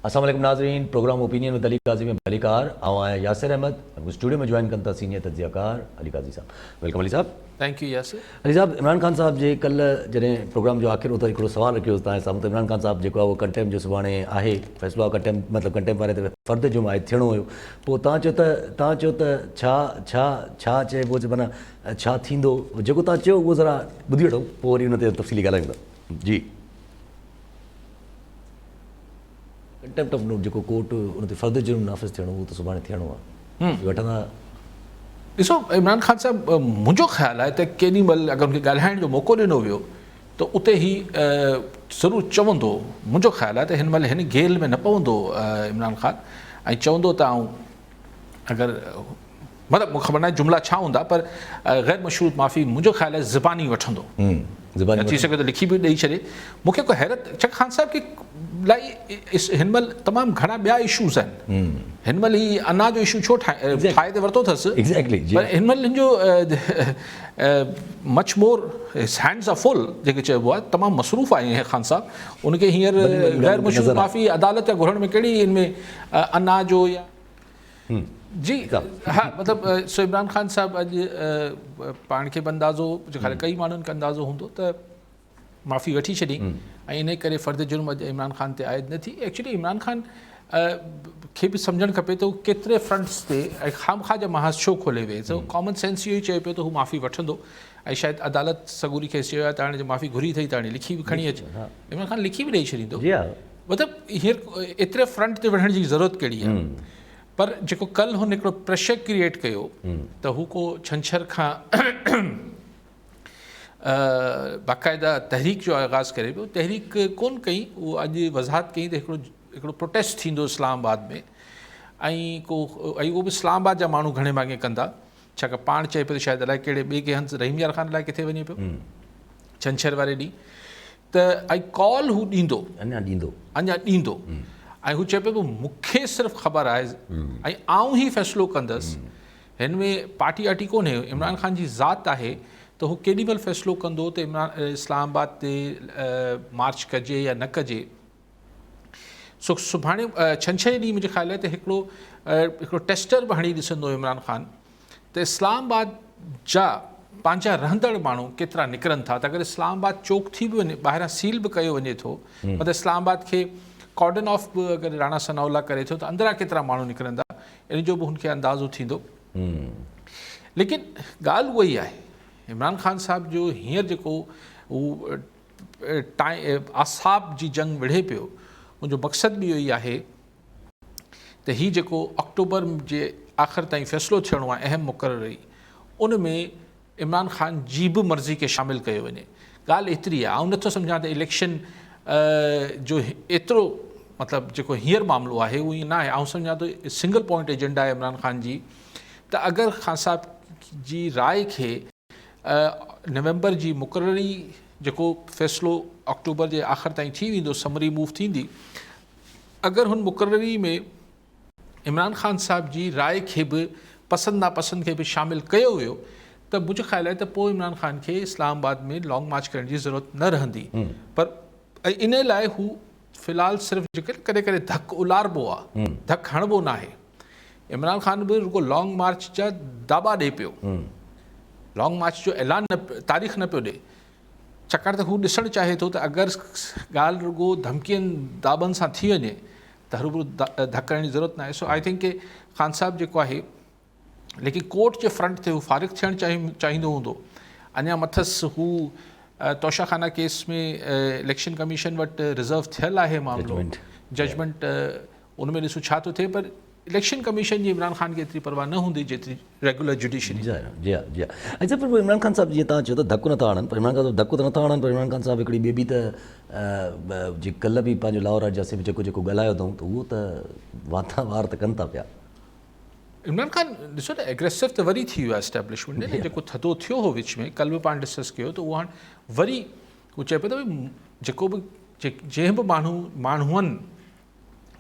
अस्सलाम वालेकुम नाज़रीन, programme opinion with Ali Qazi में अली कार आवां यासिर अहमद स्टूडियो में ज्वाइन कंता सीनियर तज्ज़ियाकार अली काज़ी साहब। वेलकम अली साहब। Thank you Yasir. अली साहब, इमरान खान साहब जे कल जॾहिं प्रोग्राम जो आख़िर होता हिकिड़ो सवाल रखियो तव्हांजे साम्हूं, त इमरान खान साहब जेको आहे उहो कंटेम्प जो सुभाणे आहे फ़ैसिलो आहे, कंटेम्प वारे ते फ़र्द जुर्म आहे थियणो हुयो। पोइ तव्हां चयो त छा छा छा चइबो माना छा थींदो, जेको तव्हां चयो उहो ज़रा ॿुधी वठूं, पोइ वरी उन ते तफ़सीली ॻाल्हायूं था। जी, कंटेम्प्ट ऑफ जेको कोर्ट उन ते फ़र्द जुर्म नाफ़िज़ थियणो उहो त सुभाणे थियणो आहे, वठंदा। ॾिसो इमरान खान साहब, मुंहिंजो ख़्यालु आहे त केॾी महिल अगरि उनखे ॻाल्हाइण जो मौक़ो ॾिनो वियो त उते ई ज़रूरु चवंदो। मुंहिंजो ख़्यालु आहे त हिन महिल हिन घेल में न पवंदो इमरान खान, ऐं चवंदो त अगरि मतिलबु मूंखे ख़बर न आहे जुमिला छा हूंदा, पर ग़ैर मशरूत माफ़ी मुंहिंजो ख़्यालु आहे ज़बानी वठंदो, थी सघे त लिखी बि ॾेई छॾे। मूंखे को हैरत छा ख़ान साहब खे लाइ हिन महिल तमामु घणा ॿिया इशूज़ आहिनि। हिन महिल ही अना जो इशू छो ठाहे ते वरितो अथसि, पर हिन महिल हिन जो much more hands are full जेके चइबो आहे, तमामु मसरूफ़ आहे ख़ान साहब। उनखे हींअर ग़ैर मशरूत माफ़ी अदालत जा घुरण में कहिड़ी हिन में अना जो या जी हा मतिलबु सो इमरान खान साहब अॼु पाण खे बि अंदाज़ो ख़ाली कई माण्हुनि खे अंदाज़ो हूंदो त माफ़ी वठी छॾी, ऐं इन करे फ़र्द जुर्म अॼु इमरान खान ते आयद न थी। एक्चुअली इमरान खान खे बि सम्झणु खपे त हू केतिरे फ्रंट्स ते ऐं ख़ामख़ा जा महाज़ छो खोले विए। त कॉमन सेंस इहो ई चए पियो त हू माफ़ी वठंदो, ऐं शायदि अदालत सगूरी खेसि चयो आहे त हाणे माफ़ी घुरी अथई त हाणे लिखी बि खणी अचे। इमरान खान लिखी बि ॾेई छॾींदो, मतिलबु हींअर एतिरे फ्रंट ते वठण जी ज़रूरत कहिड़ी आहे। पर जेको कल हुन हिकिड़ो प्रेशर क्रिएट कयो त हू को छंछर खां बाक़ाइदा तहरीक जो आगाज़ करे पियो। तहरीक कोन कई, उहो अॼु वज़ाहत कई त हिकिड़ो प्रोटेस्ट थींदो इस्लामाबाद में, ऐं उहो बि इस्लामाबाद जा माण्हू घणे भाङे कंदा, छाकाणि पाण चए पियो त शायदि अलाए कहिड़े ॿिए कंहिं हंधि रहीम यार ख़ान अलाए किथे वञे पियो छंछर वारे ॾींहुं, त ऐं कॉल हू अञा ॾींदो ऐं हू चए पियो मूंखे सिर्फ़ु ख़बर आहे ऐं आऊं ई फ़ैसिलो कंदुसि। हिन में पार्टी वार्टी कोन्हे, इमरान खान जी ज़ात आहे त हू केॾी महिल फ़ैसिलो कंदो त इस्लामाबाद ते मार्च कजे या न कजे। सो सुभाणे छंछरु ॾींहुं मुंहिंजे ख़्याल आहे त हिकिड़ो टेस्टर बि हणी ॾिसंदो इमरान खान त इस्लामाबाद जा पंहिंजा रहंदड़ माण्हू केतिरा निकिरनि था। त अगरि इस्लामाबाद चौक थी बि वञे, ॿाहिरां सील बि कयो वञे थो, मतिलबु इस्लामाबाद खे कॉर्डन ऑफ बि अगरि राणा सनाउल्ला करे थो त अंदरां केतिरा माण्हू निकिरंदा, इन जो बि हुनखे अंदाज़ो थींदो। लेकिन ॻाल्हि उहा ई आहे, इमरान खान साहब जो हींअर जेको हू आसाब जी जंग विढ़े पियो, मुंहिंजो मक़सदु बि इहो ई आहे त हीउ जेको अक्टूबर जे आख़िर ताईं फ़ैसिलो थियणो आहे अहम मुक़ररी, उन में इमरान खान जी बि मर्ज़ी खे शामिलु कयो वञे। ॻाल्हि एतिरी आहे, आउं नथो सम्झां त इलेक्शन जो एतिरो मतिलबु जेको हींअर मामिलो आहे उहो ईअं न आहे। आउं सम्झां थो सिंगल पॉइंट एजेंडा आहे इमरान खान जी, त अगरि खान साहब जी राय खे नवंबर जी मुक़ररी जेको फ़ैसिलो अक्टूबर जे आख़िर ताईं थी वेंदो, समरी मूव थींदी, अगरि हुन मुक़ररी में इमरान खान साहब जी राय खे बि पसंदि नापसंदि खे बि शामिलु कयो वियो त मुंहिंजो ख़्यालु आहे त पोइ इमरान खान खे इस्लामाबाद में लॉन्ग मार्च करण जी ज़रूरत न रहंदी। पर इन लाइ हू फ़िलहाल सिर्फ़ु जेके कॾहिं कॾहिं धकु उलारबो आहे, धकु हणिबो न आहे। इमरान खान बि रुगो लॉन्ग मार्च जा दावा ॾिए पियो, लॉन्ग मार्च जो ऐलान तारीख़ न पियो ॾिए, छाकाणि त हू ॾिसणु चाहे थो त अगरि ॻाल्हि रुगो धमकियुनि दाबनि सां थी वञे त रुगो धकु करण जी ज़रूरत न आहे। सो आई थिंक के खान साहब जेको आहे, लेकिन कोर्ट जे फ्रंट ते हू फ़ारिग़ थियणु चाहींदो हूंदो। अञा मथसि हू तोशाखाना केस में इलेक्शन कमीशन वटि रिज़र्व थियल आहे मामिलो, जजमेंट उन में ॾिसूं छा थो थिए। पर इलेक्शन कमीशन जी इमरान खान खे एतिरी परवाह न हूंदी जेतिरी रेगुलर जुडिशरी। जी हा जी हा। अच्छा, पर इमरान खान साहब जीअं तव्हां चयो त धकु नथा हणनि, पर इमरान खान साहब धकु त नथा हणनि, पर इमरान खान साहब हिकिड़ी ॿी बि त जे कल्ह बि पंहिंजो लाहौर जासे बि जेको ॻाल्हायो अथऊं त उहो त वार त कनि था पिया। इमरान खान ॾिसो त एग्रेसिव त वरी थी वियो आहे एस्टेब्लिशमेंट में, जेको थधो थियो हो विच में, कल्ह बि पाण डिस्कस कयो त उहो हाणे वरी हू चए पियो त भई जेको बि जंहिं बि माण्हुनि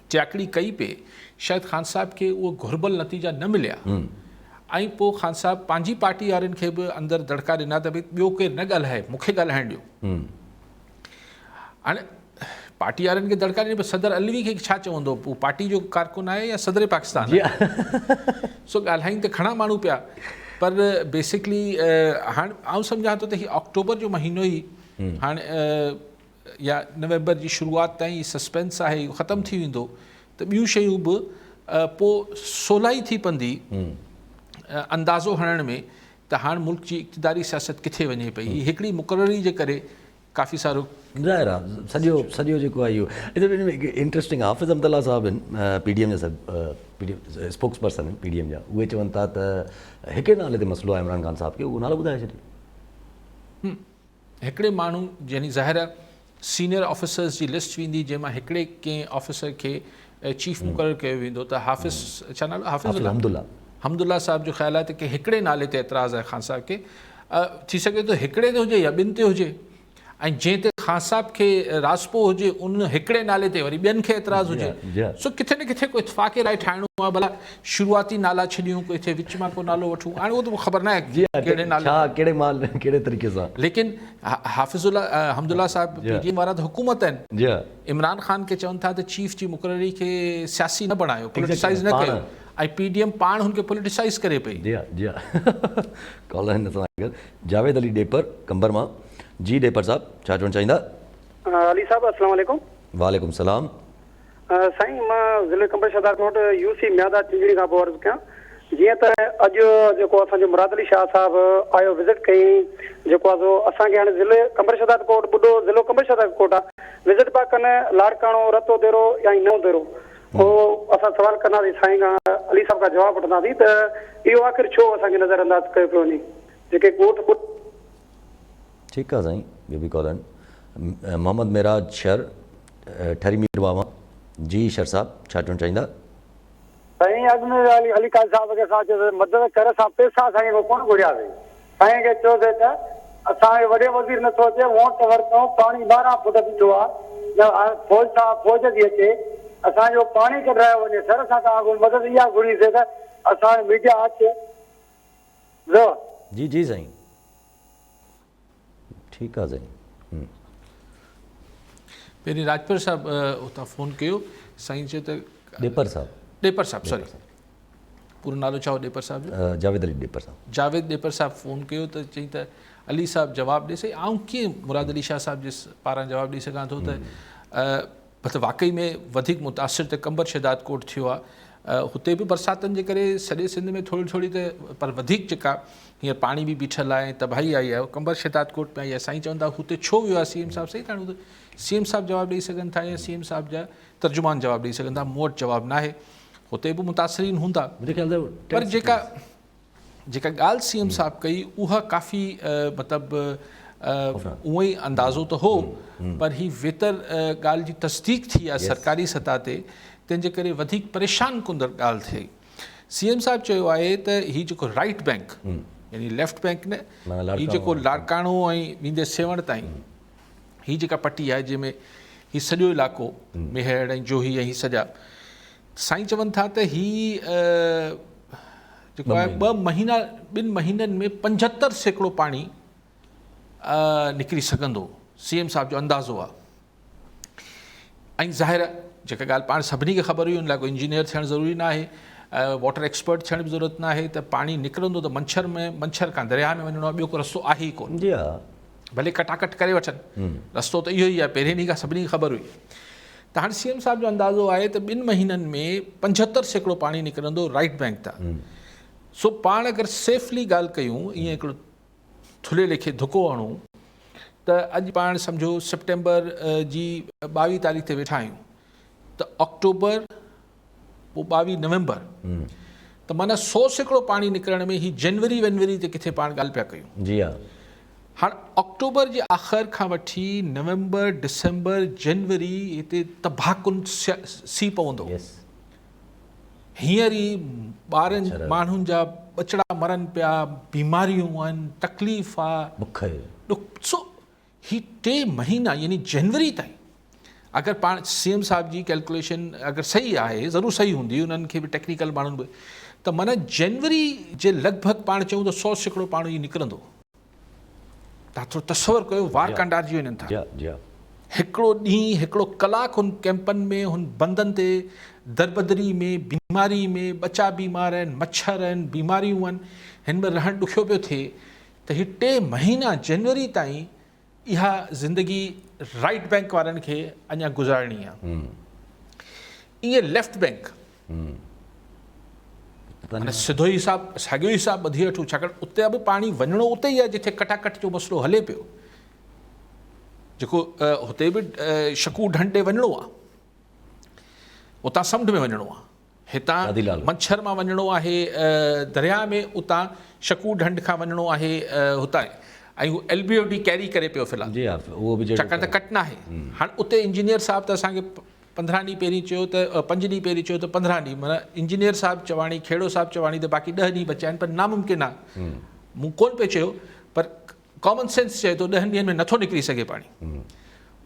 चाकड़ी कई पे, शायदि खान साहब खे उहो घुरबल नतीजा न मिलिया, ऐं पोइ खान साहब पंहिंजी पार्टी वारनि खे बि अंदरि दड़का ॾिना त भई ॿियो केरु न ॻाल्हाए, मूंखे ॻाल्हाइणु ॾियो। हाणे पार्टी वारनि खे दड़का ॾिने, पर सदर अलवी खे छा चवंदो, पोइ पार्टी जो कारकुन आहे या सदर पाकिस्तान जी सो ॻाल्हाइनि त खणा माण्हू पिया, पर बेसिकली हाणे आउं सम्झां थो त हीउ अक्टूबर जो महीनो ई हाणे या नवंबर जी शुरूआति ताईं सस्पेंस आहे, इहो ख़तमु थी वेंदो त ॿियूं शयूं बि पोइ सवलाई थी पवंदी अंदाज़ो हणण में त हाणे मुल्क जी इक़्तिदारी सियासत किथे वञे पई। हीअ हिकिड़ी मुक़ररी जे करे काफ़ी सारो ज़ाहिर आहे सॼो जेको आहे इहो इंट्रस्टिंग आहे। हाफ़िज़ अब्दुल्ला साहब आहिनि PDM जा PDM स्पोक्स पर्सन आहिनि PDM जा, उहे चवनि था त हिके नाले ते मसइलो आहे इमरान ख़ान साहब खे, उहो नालो ॿुधाए छॾियो। हिकिड़े माण्हू यानी ज़ाहिर सीनियर ऑफिसर्स जी लिस्ट वेंदी जंहिंमां हिकिड़े कंहिं ऑफिसर खे चीफ मुक़ररु कयो वेंदो त हाफ़िज़ छा नालो हाफ़िज़ हमदुल्ला साहब जो ख़्यालु आहे त की हिकिड़े नाले ते एतिराज़ु आहे ख़ान साहब खे, थी सघे थो हिकिड़े ते हुजे या ॿिनि ते हुजे, ऐं जंहिं ते ख़ान साहब खे रासपो हुजे उन हिकिड़े नाले ते वरी ॿियनि खे एतिराज़ु हुजे। सो किथे न किथे को इतफ़ाक़े लाइ ठाहिणो आहे, भला शुरूआती नाला छॾियूं, किथे विच मां को नालो वठूं, हाणे उहो त ख़बर न आहे कहिड़े नाले कहिड़े तरीक़े सां। लेकिन हमदुल्ला साहब PDM वारा त हुकूमत आहिनि, इमरान ख़ान खे चवनि था त चीफ जी मुक़ररी खे सियासी न बणायो, पॉलिटिसाइज़ न कयो, ऐं PDM पाण हुनखे पॉलिटिसाइज़ करे पई। कॉल आहिनि जावेद अली डेपर कंबर मां। जी डेपर साहब छा चवणु चाहींदा? अली साहब अस्सलाम वालेकुम। वालेकुम सलाम। साईं मां ज़िले कंबर शहदारकोट UC म्यादा चिंजड़ी खां पोइ अर्ज़ु कयां, जीअं त अॼु जेको असांजो मुराद अली शाह साहब आयो विज़िट कई, जेको आहे असांखे हाणे ज़िले कंबर शहदारकोट ॿुधो ज़िलो कंबर शहदारकोट आहे, विज़िट पिया कनि लाड़काणो रतो देरो या नओं देरो, पोइ असां सवाल कंदासीं साईं खां, अली साहब खां जवाबु वठंदासीं त इहो आख़िर छो असांखे नज़र अंदाज़ कयो पियो वञे, जेके ॻोठ। ठीकु आहे साईं, ॿियो बि कॉल आहिनि। मोहम्मद मेराज शर ठरी मीरवा मां। जी शर साहब छा चवणु चाहींदा? साईं अॻु में अली ख़ान साहब खे असां मदद करे असां पैसा साईं खां कोन घुरियासीं, साईं खे चयोसीं त असांखे वॾे वज़ीर नथो अचे, वोट वरितो, पाणी 12 फुट बीठो आहे, फौज सां फौज थी अचे, असांजो पाणी कढायो वञे, सर सां तव्हां मदद इहा घुरीसीं त असां मीडिया अचे। जी जी साईं, ठीकु आहे साईं। पहिरीं राजपुर साहब उतां फ़ोन कयो, साईं चयो त डेपर साहब सॉरी पूरो नालो छा हो डेपर साहब जो? जावेद अली डेपर साहब। जावेद डेपर साहब फ़ोन कयो त चई त अली साहब जवाबु ॾे। साईं आउं कीअं मुराद अली शाह साहब जे पारां जवाबु ॾेई सघां थो त मतिलबु वाक़ई में वधीक मुतासिर त कंबर शहदादकोट थियो आहे, हुते बि बरसातनि जे करे सॼे सिंध में थोरी थोरी त, पर वधीक जेका हींअर पाणी बि बीठल आहे, तबाही आई आहे, कंबर शहदादकोट में आई आहे। साईं चवंदा हुते छो वियो आहे CM साहब, सही कान, CM साहब जवाबु ॾेई सघनि था या CM साहब जा तर्जुमान जवाबु ॾेई सघनि था, मूं वटि जवाबु न आहे, हुते बि मुतासिरीन हूंदा, पर जेका ॻाल्हि CM साहब कई उहा काफ़ी मतिलबु उहो ई अंदाज़ो त हो, पर ही वेतर ॻाल्हि जी तस्दीक थी आहे सरकारी सतह ते, तंहिंजे करे वधीक परेशान कुंदड़ ॻाल्हि थिए। CM साहब चयो आहे त हीउ जेको राइट बैंक यानी लेफ्ट बैंक न, हीउ जेको लाड़काणो ऐं वींदे सेवण ताईं हीअ जेका पटी आहे जंहिंमें हीउ सॼो इलाइक़ो मेहर ऐं जोही ऐं हीअ सॼा, साईं चवनि था त हीअ जेको आहे 2 महीननि में 75% पाणी निकिरी सघंदो, CM साहब जो अंदाज़ो आहे। ऐं ज़ाहिर जेका ॻाल्हि पाण सभिनी खे ख़बर हुई, उन लाइ कोई इंजीनियर थियणु ज़रूरी न आहे, वाटर एक्सपर्ट थियण जी ज़रूरत न आहे, त पाणी निकिरंदो त मंछर खां दरिया में वञिणो आहे, ॿियो को रस्तो आहे ई कोन, भले कटाकट करे वठनि, रस्तो त इहो ई आहे, पहिरें ॾींहं खां सभिनी खे ख़बर हुई। त हाणे CM साहब जो अंदाज़ो आहे त 2 महीननि में 75% पाणी निकिरंदो राइट बैंक तां। सो पाण अगरि सेफली ॻाल्हि कयूं, ईअं हिकिड़ो थुले लेखे धुको हणूं त अॼु पाण सम्झो सेप्टेंबर जी 22 तारीख़ ते वेठा आहियूं, त अक्टूबर पोइ 22 नवंबर, त माना 100% पाणी निकिरण में ही जनवरी ते किथे पाण ॻाल्हि पिया कयूं। जी हा, हाणे अक्टूबर जे आख़िर खां वठी नवंबर डिसंबर जनवरी हिते तबाहकुन सी पवंदो, हींअर ई ॿारनि माण्हुनि जा बचड़ा मरनि पिया, बीमारियूं आहिनि, तकलीफ़ आहे, सो ही 3 महीना यानी जनवरी ताईं अगर पाण CM साहब जी कैलकुलेशन अगर सही आहे, ज़रूर सही हूंदी, उन्हनि खे बि टेक्निकल माण्हुनि बि, त माना जनवरी जे लॻभॻि पाण चऊं त 100% पाणी निकिरंदो। तव्हां थोरो तसवर कयो, वार कान ॾारिजी वञनि था। हिकिड़ो ॾींहुं हिकिड़ो कलाकु हुन कैंपनि में हुन बंदनि ते दरबदरी में बीमारी में बचा बीमार आहिनि मच्छर आहिनि बीमारियूं आहिनि हिन में रहणु ॾुखियो पियो थिए त हीअ 3 महीना जनवरी ताईं इहा ज़िंदगी राइट बैंक वारनि खे अञा गुज़ारणी आहे ईअं लेफ्ट बैंक माना सिधो ई हिसाबु साॻियो ई हिसाबु ॿधी वठूं छाकाणि उते बि पाणी वञिणो उते ई आहे जिथे कटाकट जो मसइलो हले पियो जेको हुते बि शकू ढंढ ते वञिणो आहे उतां समुंड में वञिणो आहे हितां मच्छर मां वञिणो आहे दरिया में उतां शकू ढंढ खां वञिणो आहे हुतां ऐं हू LBOD कैरी करे पियो फ़िलहालु जी हा उहो बि छाकाणि त कटना आहे हाणे उते इंजीनियर साहिबु त असांखे 15 ॾींहं पहिरीं चयो त 5 ॾींहं पहिरीं चयो त 15 ॾींहं माना इंजीनियर साहिबु चवाणी खेड़ो साहिबु चवाणी त बाक़ी 10 ॾींहं बचिया आहिनि पर नामुमकिन आहे मूं कोन पियो चयो पर कॉमन सेंस चए थो 10 ॾींहंनि में नथो निकिरी सघे पाणी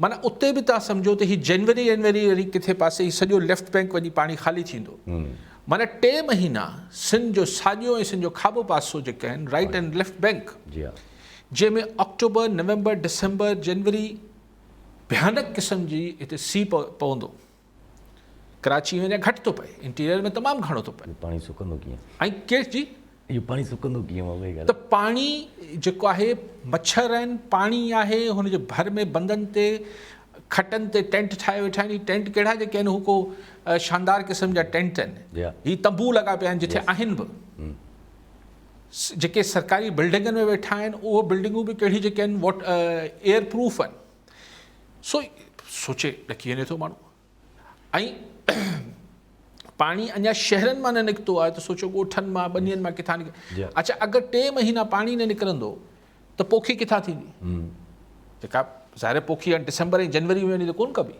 माना उते बि तव्हां सम्झो त हीअ जनवरी वरी किथे पासे हीउ सॼो लेफ्ट बैंक वञी पाणी ख़ाली थींदो माना 3 महीना सिंध जो साॼो ऐं सिंध जो खाॿो पासो जेके आहिनि राइट एंड लेफ्ट बैंक जंहिंमें अक्टूबर नवंबर डिसंबर जनवरी भयानक क़िस्म जी हिते सीउ पवंदो कराची में घटि थो पए इंटीरियर में तमामु घणो थो पए पाणी सुकंदो कीअं ऐं केस जी इहो पाणी सुकंदो कीअं मां उहा त पाणी जेको आहे मच्छर आहिनि पाणी आहे हुनजे भर में बंदनि ते खटनि ते टेंट ठाहे वेठा आहिनि टेंट कहिड़ा जेके आहिनि हू को शानदार क़िस्म जा टेंट आहिनि ही तंबू लॻा पिया आहिनि जिथे आहिनि बि जेके सरकारी बिल्डिंगनि में वेठा आहिनि उहो बिल्डिंगूं बि कहिड़ी जेके आहिनि एयर प्रूफ आहिनि सोचे ॾकी वञे थो माण्हू ऐं पाणी अञा शहरनि मां न निकितो आहे त सोचो ॻोठनि मां ॿनियनि मां किथां निकिरे अच्छा अगरि 3 महीना पाणी न निकिरंदो त पोखी किथां थींदी जेका ज़ाहिर पोखी हाणे डिसंबर ऐं जनवरी में वञी त कोन कबी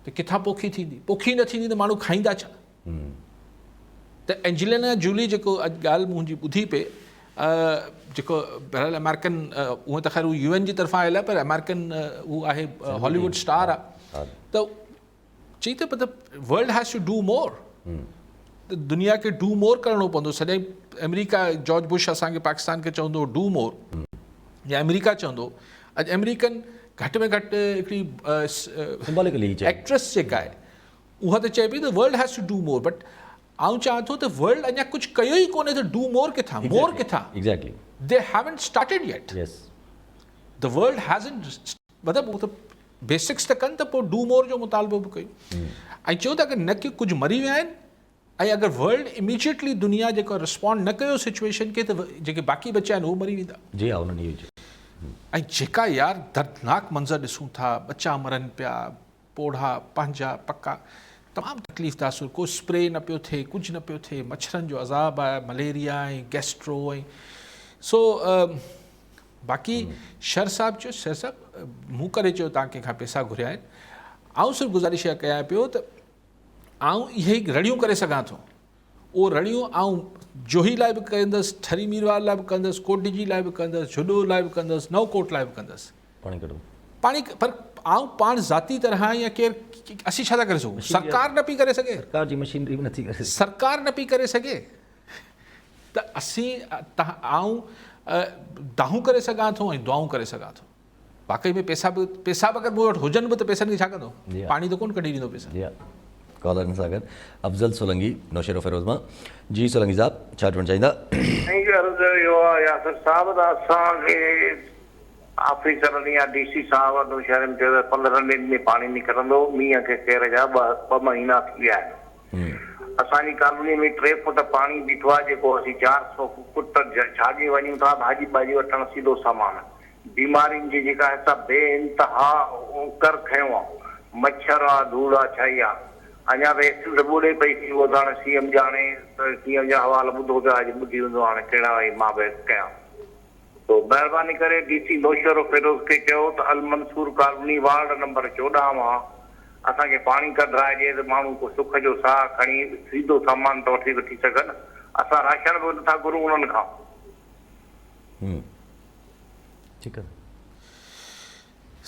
त किथां पोखी थींदी पोखी न थींदी त माण्हू खाईंदा छा त एंजेलिना जूली जेको अॼु ॻाल्हि मुंहिंजी ॿुधी पे जेको बहरहाल अमेरिकन उअं त ख़ैर हू UN जी तरफ़ां आयल आहे पर अमेरिकन हू आहे हॉलीवुड स्टार आहे त चई त मतिलबु world has to do more त दुनिया खे डू मोर करिणो पवंदो सॼाई अमेरिका जॉर्ज बुश असांखे पाकिस्तान खे चवंदो डू मोर या अमेरिका चवंदो अॼु अमेरिकन घटि में घटि हिकिड़ी एक्ट्रेस जेका आहे उहा त चए पई त world has to do more but आउं चाहियां थो त वर्ल्ड अञा कुझु कयो ई कोन्हे त डू मोर किथां मोर किथां exactly they haven't started yet the world hasn't मतिलबु उहो त बेसिक्स त कनि त पोइ डू मोर जो मुतालबो बि कयूं ऐं चयो त अगरि न की कुझु मरी विया आहिनि ऐं अगरि वर्ल्ड इमीजिएटली दुनिया जेको रिस्पॉन्ड न कयो सिचुएशन खे त जेके बाक़ी बचा आहिनि उहे मरी वेंदा जी हा उन्हनि ऐं जेका यार दर्दनाक मंज़र ॾिसूं था बचा मरनि पिया पोढ़ा पंहिंजा पका तमामु तकलीफ़ तासुर को स्प्रे न पियो थिए कुझु न पियो थिए मच्छरनि जो अज़ाब आहे मलेरिया ऐं गैस्ट्रो ऐं सो बाक़ी शर साहिबु चयो शर साहिबु मूं करे चयो तव्हां कंहिंखां पैसा घुरिया आहिनि आउं सिर्फ़ु गुज़ारिश कयां पियो त आउं इहे रड़ियूं करे सघां थो उहो रड़ियूं आउं जोही लाइ बि कंदुसि ठरी मीरवार लाइ बि कंदुसि कोटडिजी लाइ बि कंदुसि जुडो लाइ बि कंदुसि नवकोट लाइ बि कंदुसि पाणी कढो पाणी पर आउं पाण ज़ाती तरह या केरु असीं छा था करे सघूं सरकार न पई करे सघे सरकार जी मशीनरी बि नथी करे सरकार न पई करे सघे त असीं आउं दाहूं करे सघां थो ऐं दुआऊं करे सघां थो वाक़ई में पैसा बि अगरि मूं वटि हुजनि बि त पैसनि खे छा कंदो पाणी त कोन कढी ॾींदो पैसा कॉलर सां गॾु अफ़ज़ल सोलंगी नौशेरो फ़िरोज़ मां जी सोलंगी साहिबु छा चवणु चाहींदा यासिर साहिब त असांखे ऑफिसर या DC साहिब शहर में चयो 15 ॾींहंनि में पाणी निकिरंदो मींहं खे केर जा 2 महीना थी विया आहिनि असांजी कॉलोनी में 3 फुट पाणी बीठो आहे जेको असीं 400 फुट छाजे वञूं था भाॼी बाजी वठणु सीधो सामान बीमारियुनि जी जेका आहे बेइंतहा कर खयो आहे मच्छर आहे धूड़ आहे छाई आहे अञा त एक्सिस ॿुॾे पई थी उहो त हाणे CM ॼाणे त CM जा हवाला ॿुधो पिया अॼु ॿुधी वेंदो हाणे कहिड़ा वरी मां बि कयां तो महिरबानी करे DC नौशेरो फ़िरोज़ खे चयो त अलमंसूर कॉलोनी वार्ड नंबर 14 मां असांखे पाणी कढाइजे त माण्हू को सुख जो साह खणी सीधो सामान त वठी सघनि असां राशन बि नथा घुरूं उन्हनि खां ठीकु आहे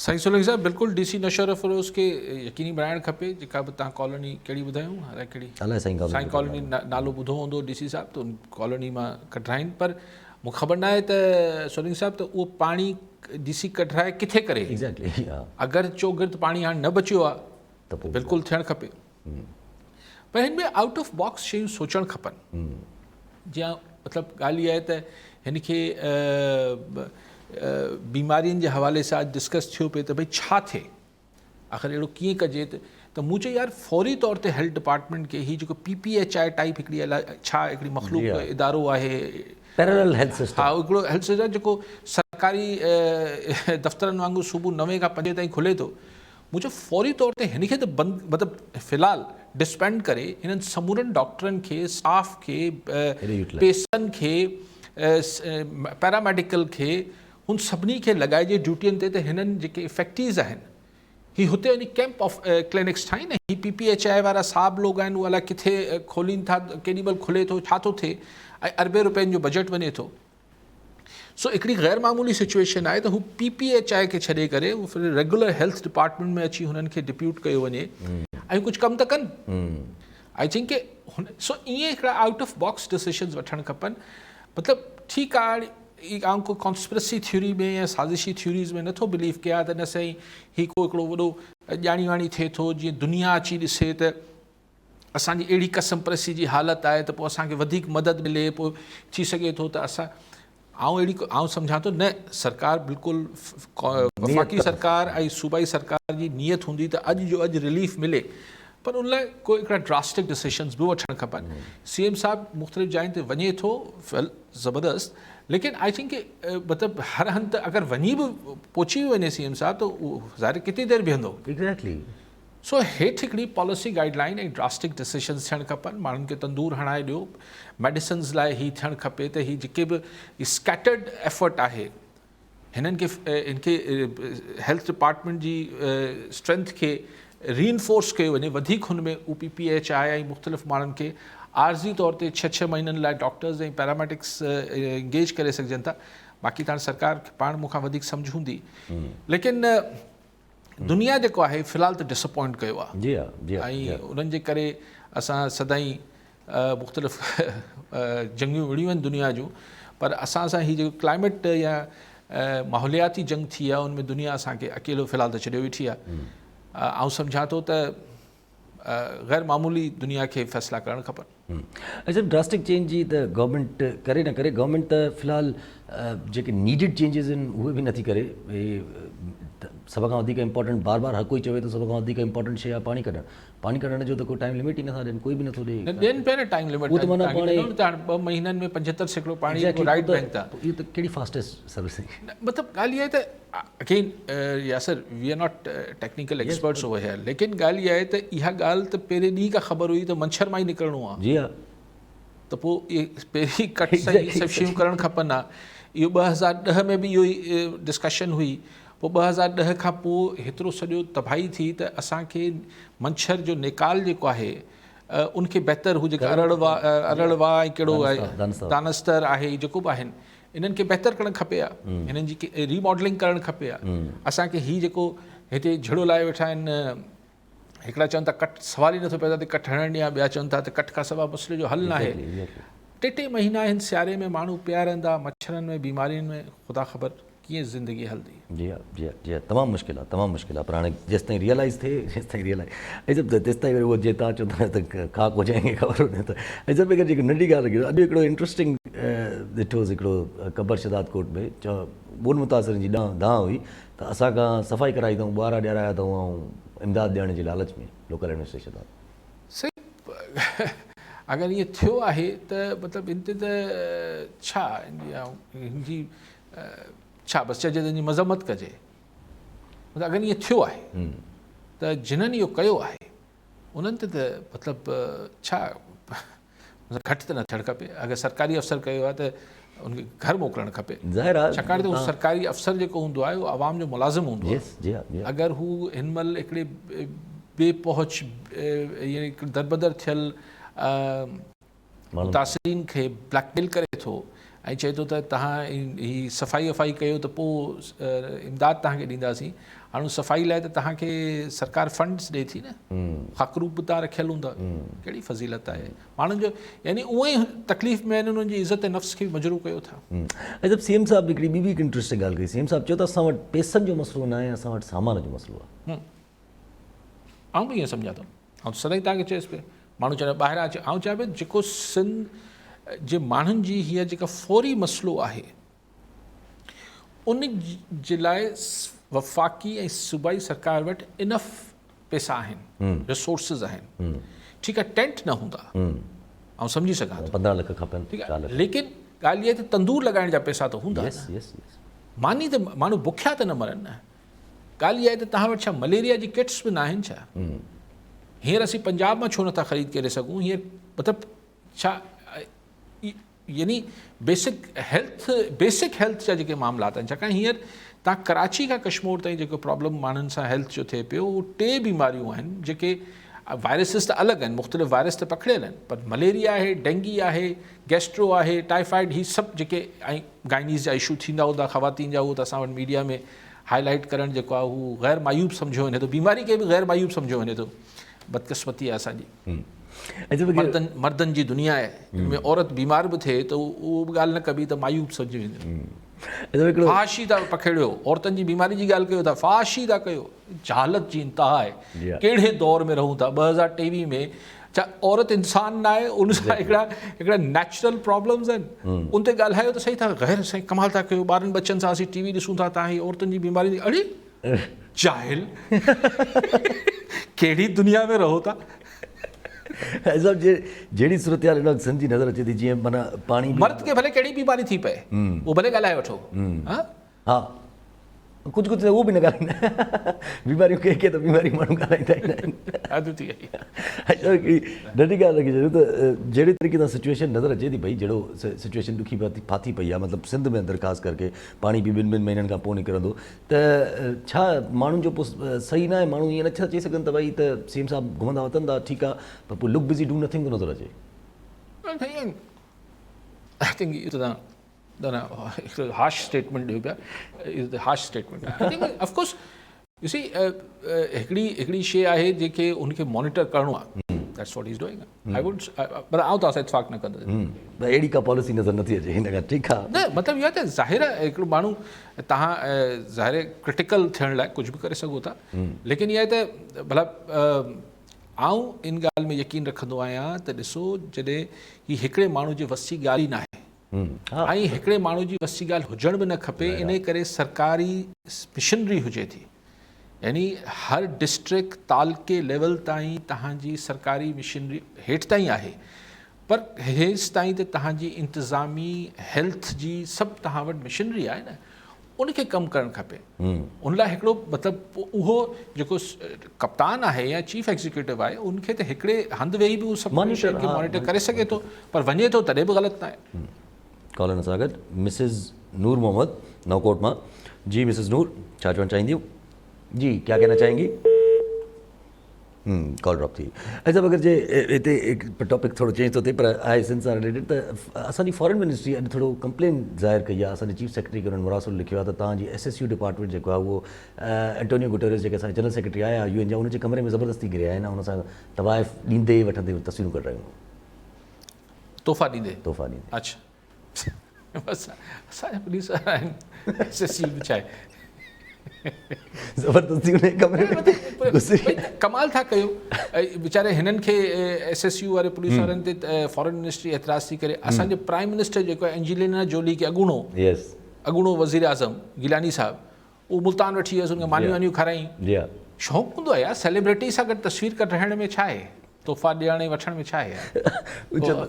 साईं सोलंकी साहिबु बिल्कुलु DC नौशेरो फ़िरोज़ खे यकीनी बणाइणु खपे जेका बि तव्हां कॉलोनी कहिड़ी ॿुधायूं कहिड़ी साईं कॉलोनी नालो ॿुधो हूंदो DC साहिबु त उन कॉलोनी मां कढाइनि पर मूंखे ख़बर न आहे त सोनिंग साहिब त उहो पाणी DC कढाए किथे करे एग्ज़ैक्टली हा अगरि चोगिर्द पाणी हाणे न बचियो आहे त पोइ बिल्कुलु थियणु खपे पर हिन में आउट ऑफ बॉक्स शयूं सोचणु खपनि जीअं मतिलबु ॻाल्हि इहा आहे त हिन खे बीमारियुनि जे हवाले सां डिस्कस थियो पिए त भई छा थिए आख़िर अहिड़ो कीअं कजे त मूं चयो यार फौरी तौर ते हेल्थ डिपार्टमेंट खे हीअ जेको PPHI टाइप हिकिड़ी छा हिकिड़ी मख़लूक इदारो आहे पैरेलल हेल्थ सिस्टम हा हिकिड़ो हेल्थ सिस्टम जेको सरकारी दफ़्तरनि वांगुरु सुबुह 9 खां 5 ताईं खुले थो मुंहिंजो फौरी तौर ते हिन खे त बंदि मतिलबु फ़िलहालु डिस्पेंड करे हिननि समूरनि डॉक्टरनि खे स्टाफ खे पेसनि खे पैरामेडिकल खे हुन सभिनी खे लॻाइजे ड्यूटियुनि ते त हिननि जेके इफेक्टिव्स आहिनि ही हुते वञी कैंप ऑफ क्लिनिक्स ठाहिनि ही PPHI वारा साहब लोग आहिनि उहे अलाए किथे खोलीनि था केॾी महिल खुले थो छा थो थिए ऐं अरबे रुपयनि जो बजट वञे थो सो हिकिड़ी गैर मामूली सिचुएशन आहे त हू PPHI खे छॾे करे हू फिर रेगुलर हेल्थ डिपार्टमेंट में अची हुननि खे डिप्यूट कयो वञे ऐं कुझु कमु त कनि आई थिंक के सो ईअं हिकिड़ा आउट ऑफ बॉक्स डिसीशन्स वठणु खपनि मतिलबु ठीकु आहे आउं को कॉन्स्पिरसी थ्योरी में या साज़िशी थ्योरीज़ में नथो बिलीव कयां त न साईं ही को हिकिड़ो वॾो ॼाणी वाणी थिए थो जीअं दुनिया अची ॾिसे त असांजी अहिड़ी कसमप्रसी जी हालत आहे त पोइ असांखे वधीक मदद मिले पोइ थी सघे थो त असां आउं सम्झां थो न सरकार बिल्कुलु वफ़ाक़ी सरकार ऐं सूबाई सरकार जी नियत हूंदी त अॼु जो अॼु रिलीफ मिले पर उन लाइ कोई हिकिड़ा ड्रास्टिक डिसीशन्स बि वठणु खपनि CM साहिबु मुख़्तलिफ़ जायुनि ते वञे थो ज़बरदस्त लेकिन आई थिंक मतिलबु हर हंधि अगरि वञी बि पहुची वञे CM साहिबु त उहो ज़ाहिर केतिरी देरि बीहंदो एग्ज़ैक्टली सो हेठि हिकिड़ी पॉलिसी गाइडलाइन ऐं ड्रास्टिक डिसीशन्स थियणु खपनि माण्हुनि खे तंदूर हणाए ॾियो मेडिसिन्स लाइ हीअ थियणु खपे त हीअ जेके बि स्कैटर्ड एफर्ट आहे हिनखे हेल्थ डिपार्टमेंट जी स्ट्रेंथ खे रीइंफोर्स कयो वञे वधीक हुन में PPHI ऐं मुख़्तलिफ़ माण्हुनि खे आर्ज़ी तौर ते 6 महीननि लाइ डॉक्टर्स ऐं पैरामेडिक्स इंगेज करे सघजनि था बाक़ी त सरकार खे पाण मूंखां वधीक सम्झ हूंदी लेकिन दुनिया जेको आहे फ़िलहालु त डिसअपॉइंट कयो आहे जी हा जी हा ऐं उन्हनि जे करे असां सदाईं मुख़्तलिफ़ जंगियूं विड़ियूं आहिनि दुनिया जूं पर असां सां हीअ जेको क्लाइमेट या माहौलियाती जंग थी आहे उनमें दुनिया असांखे अकेलो फ़िलहालु त छॾियो वेठी आहे आउं सम्झां थो त गैर मामूली दुनिया खे फ़ैसिला करणु खपनि अच्छा ड्रास्टिक चेंज जी त गवर्नमेंट करे न करे गवर्नमेंट त फ़िलहालु जेके नीडिड चेंजिस आहिनि उहे बि नथी करे भई सभ खां वधीक इम्पोर्टेंट बार बार हर कोई चवे थो सभ खां वधीक इम्पोर्टेंट शइ आहे पाणी कढण जो त कोई टाइम लिमिट ई नथा ॾियनि कोई बि नथो ॾिए ॾियनि पिया न टाइम लिमिट उहो त माना पाणे 2 महीननि में 75% पाणी राइट बैंक था इहो त कहिड़ी फास्टेस्ट सर्विसिंग मतिलबु ॻाल्हि इहा आहे त again Yasir we are not technical experts over here लेकिन ॻाल्हि इहा आहे त इहा ॻाल्हि त पहिरें ॾींहं खां ख़बर हुई त मच्छर मां ई निकिरणो आहे जी हा त पोइ इहे पहिरीं कट सां ई सभु शयूं करणु खपनि इहो 2010 में बि इहो ई डिस्कशन हुई पोइ 2010 खां पोइ हेतिरो सॼो तबाही थी त असांखे मच्छर जो निकाल जेको आहे उनखे बहितर हू जेका अरड़वा ऐं कहिड़ो आहे दानस्तर आहे जेको बि आहिनि इन्हनि खे बहितर करणु खपे हिननि जी रीमॉडलिंग करणु खपे असांखे हीउ जेको हिते झिड़ो लाइ वेठा आहिनि हिकिड़ा चवनि था कट सवाल ई नथो पैदा थिए कट हणण ॾियां ॿिया चवनि था त कट खां सवाइ मसइले जो हल न आहे 3 महीना आहिनि सियारे में माण्हू पिया रहंदा मच्छरनि में बीमारियुनि में ख़ुदा ख़बर कीअं ज़िंदगी हलंदी जी हा जी हा जी हा तमामु मुश्किल आहे पर हाणे जेसि ताईं रियलाइज़ थिए जेसि ताईं रियलाइज़ ऐं सभु तेसि ताईं वरी उहो जीअं तव्हां चवंदा त खाक हुजाइंगे ख़बर हुजे त ऐं सभु जेकी नंढी ॻाल्हि लॻी अॼु हिकिड़ो इंट्रस्टिंग ॾिठोसीं हिकिड़ो कबर शदाद कोट में चओ 4 मुतासिरनि जी दांह हुई त असांखां सफ़ाई कराई अथऊं ॿार ॾियाराया अथऊं ऐं इमदाद ॾियण जी लालच में लोकल एडमिनिस्ट्रेशन सही अगरि ईअं थियो आहे त मतिलबु हिन ते त छा हिनजी छा बसि चइजे त हिनजी मज़म्मत कजे मतिलबु अगरि ईअं थियो आहे त जिन्हनि इहो कयो आहे उन्हनि ते त मतिलबु छा घटि त न थियणु खपे अगरि सरकारी अफ़सर कयो आहे त उनखे घर मोकिलणु खपे ज़ाहिर आहे छाकाणि त उहो सरकारी अफ़सर जेको हूंदो आहे उहो आवाम जो मुलाज़िम हूंदो आहे अगरि हू हिन महिल हिकिड़े बेपहुच दरबदर थियल मुतासिरीन खे ब्लैकमेल करे थो ऐं चए थो त तव्हां ही सफ़ाई वफ़ाई कयो त पोइ इमदाद तव्हांखे ॾींदासीं। हाणे सफ़ाई लाइ त तव्हांखे सरकार फंड्स ॾिए थी न, ख़ाकरूप बि तव्हां रखियल हूंदा, कहिड़ी फज़ीलत आहे माण्हुनि जो। यानी उहे ई तकलीफ़ में आहिनि, उन्हनि जी इज़त नफ़्स खे बि मजरू कयो था। जब सीएम साहब हिकिड़ी ॿी हिकु इंट्रस्टिंग ॻाल्हि कई, सीएम साहब चयो त असां वटि पैसनि जो मसइलो न आहे, असां वटि सामान जो मसइलो आहे। आउं बि ईअं सम्झां थो, ऐं सदाईं तव्हांखे चएसि पियो माण्हू चवंदा ॿाहिरां अचे, ऐं चवां पियो जेको सिंध जे माण्हुनि जी हीअ जेका फौरी मसइलो आहे उन जे लाइ वफ़ाक़ी ऐं सूबाई सरकार वटि इनफ पैसा आहिनि, रिसोर्सिस आहिनि। ठीकु आहे, टेंट न हूंदा, ऐं सम्झी सघां थो 15 लख खपनि, ठीकु आहे, लेकिन ॻाल्हि इहा आहे त तंदूर लॻाइण जा पैसा त हूंदा, मानी त माण्हू बुखिया त न मरनि न। ॻाल्हि इहा आहे त तव्हां वटि छा मलेरिया जी किट्स बि न आहिनि छा? हींअर असीं पंजाब मां छो नथा ख़रीद करे सघूं? हींअर मतिलबु छा यानी बेसिक हेल्थ जा जेके मामलात आहिनि, छाकाणि हींअर तव्हां कराची खां कश्मीर ताईं जेको प्रॉब्लम माण्हुनि सां हेल्थ जो थिए पियो, उहे 2 बीमारियूं आहिनि जेके वायरसिस त अलॻि आहिनि, मुख़्तलिफ़ वायरस त पकड़ियल आहिनि, पर मलेरिया आहे, डेंगी आहे, गैस्ट्रो आहे, टाइफाइड, ही सभु जेके ऐं गाइनीज़ जा इशू थींदा हूंदा ख़वातीन जा, उहो त असां वटि मीडिया में हाईलाइट करणु जेको आहे उहो गैर मायूब सम्झो वञे थो, बीमारी खे बि गैर मायूब सम्झो वञे थो। बदकिस्मती आहे असांजी, मर्दनि जी दुनिया आहे, में औरत बीमार बि थिए त उहो बि ॻाल्हि न कबी त मायूब सम्झी वेंदी। फाशी था पकड़ियो, औरतनि जी बीमारी जी ॻाल्हि कयो था, फाशी था कयो, जहालत जी इंतिहा आहे। कहिड़े दौर में रहूं था? 2023 में छा औरत इंसान न आहे? उन सां हिकिड़ा नेचुरल प्रॉब्लम्स आहिनि, उन ते ॻाल्हायो त सही था, गैर सही कमाल था कयो, ॿारनि बच्चनि सां असीं टीवी ॾिसूं था, तव्हां ही औरतुनि जी बीमारी, अड़े जाहिल कहिड़ी दुनिया में रहो था? जहिड़ी सूरत हाल सिंध जी नज़र अचे थी, जीअं माना पाणी मर्द खे भले कहिड़ी बीमारी थी पए उहो भले ॻाल्हाए वठो, हा कुझु कुझु उहो बि न ॻाल्हाईंदा, बीमारियूं के त बीमारियूं माण्हू ॻाल्हाईंदा ई न। नंढी ॻाल्हि रखी छॾियो त जहिड़े तरीक़े सां सिचुएशन नज़र अचे थी भई, जहिड़ो सिचुएशन ॾुखी फाथी पई आहे, मतिलबु सिंध में अंदरि ख़ासि करके पाणी बि 2-2 महीननि खां पोइ निकिरंदो, त छा माण्हुनि जो पोइ सही न आहे? माण्हू ईअं नथा चई सघनि त भई त सीएम साहब घुमंदा वतंदा, ठीकु आहे, पर पोइ लुक बिज़ी डू नथिंग थो नज़र अचे। आई थिंक इहो त harsh statement ॾियो पिया, is the harsh statement. I think of course you see हिकिड़ी शइ आहे जेके उनखे मॉनिटर करिणो आहे, that's what he's doing. I would पर आउं त असां इतफ़ाक़ न कंदुसि, अहिड़ी का पॉलिसी नज़र नथी अचे हिन खां, ठीकु आहे न, मतिलबु इहो आहे त ज़ाहिर आहे हिकिड़ो माण्हू तव्हां ज़ाहिर क्रिटिकल थियण लाइ कुझु बि करे सघो था, लेकिन इहा आहे त मतिलबु आउं इन ॻाल्हि में यकीन रखंदो आहियां त ॾिसो, जॾहिं ही हिकिड़े माण्हू जे वस जी ॻाल्हि ई न आहे ऐं हिकिड़े माण्हू जी वस जी ॻाल्हि हुजण बि न खपे, इन करे सरकारी मिशनरी हुजे थी, यानी हर डिस्ट्रिक्ट तालके लेवल ताईं तव्हांजी सरकारी मिशनरी हेठि ताईं आहे, पर हेसि ताईं त तव्हांजी इंतिज़ामी हेल्थ जी सभु तव्हां वटि मिशनरी आहे न, उनखे कमु करणु खपे। उन लाइ हिकिड़ो मतिलबु उहो जेको कप्तान आहे या चीफ एग्जीक्यूटिव आहे, उनखे त हिकिड़े हंधि वेही बि उहो सभु शइ खे मॉनिटर करे सघे थो, पर वञे थो तॾहिं बि ग़लति न आहे। कॉलर सां गॾु मिसिस नूर मोहम्मद नवकोट मां। जी मिसिस नूर, छा चवणु चाहींदियूं? जी, क्या कहना चाहेंगी? कॉल ड्रॉप थी। अच्छा, अगरि जे हिते टॉपिक थोरो चेंज थो थिए, पर आहे सिंध सां रिलेटेड, त असांजी फॉरेन मिनिस्ट्री अॼु थोरो कंप्लेन ज़ाहिर कई आहे, असांजे चीफ सेक्रेटरी खे उन्हनि मुरासलो लिखियो आहे त तव्हांजी SSU डिपार्टमेंट जेको आहे उहो एंटोनियो गुटेरेस जेके असांजे जनरल सेक्रेटरी आया UN जा, उनजे कमरे में ज़बरदस्ती गिरिया आहिनि, हुन सां तवाइफ़ ॾींदे वठंदे तस्वीरूं कढायूं, तोहफ़ा ॾींदे। अच्छा, बसि असांजा पुलिस वारा आहिनि, SSU बि छा आहे, ज़बरदस्ती उन कमरे में कमाल था कयो वीचारे हिननि खे SSU वारे पुलिस वारनि ते फॉरेन मिनिस्ट्री एतिराज़ थी करे। असांजे प्राइम मिनिस्टर जेको आहे एंजेलिना जोली खे अॻूणो वज़ीर आज़म गिलानी साहब, उहो मुल्तान वठी वियसि, उनखे मानियूं वानियूं खाराई। शौक़ु हूंदो आहे यार, सेलिब्रिटी सां गॾु तस्वीर कढाइण में छा आहे, तोहफ़ा ॾियण वठण में छा आहे यार,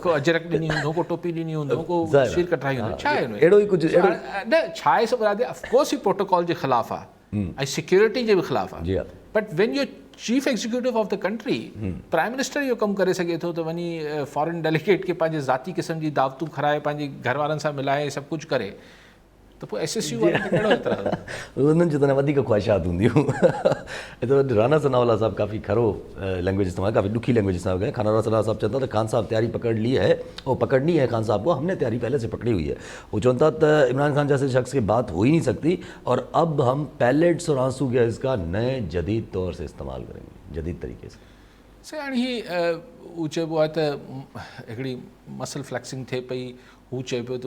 को अजरक ॾिनी हूंदो, को टोपी ॾिनी हूंदो, को तस्वीर कढाई हूंदो, छा आहे अहिड़ो ई कुझु न, छा आहे सभु ऑफकोर्स ही प्रोटोकॉल जे ख़िलाफ़ु आहे ऐं सिक्योरिटी जे बि ख़िलाफ़ु आहे, but van U chief executive of the country, prime minister इहो कमु करे सघे थो त वञी फॉरेन डेलीगेट खे पंहिंजे ज़ाती क़िस्म जी दावतूं खाराए, पंहिंजे घर वारनि सां मिलाए, सभु कुझु करे, त त पोइ SSU वारनि खे कहिड़ो एतिराज़? उन्हनि जो त न वधीक ख़्वाहिशात हूंदियूं। राणा सनावला साहब काफ़ी खरो लैंग्वेज इस्तेमाल, काफ़ी दुखी लैंग्वेज इस्तेमाल करें। खान सनावला साहब चवंदा था खान साहब तैयारी पकड़ ली है, वो पकड़नी है खान साहब को, हमने तैयारी पहले से पकड़ी हुई है। वो चवंदा त इमरान खान जैसे शख्स की बात हो ही नहीं सकती और अब हम पैलेट्स और आंसू गैस का नए जदीद तौर से इस्तेमाल करेंगे, जदीद तरीके से। से हाणे हीअ हू चइबो आहे त हिकिड़ी मसल फ्लैक्सिंग थिए पई, हू चए पियो त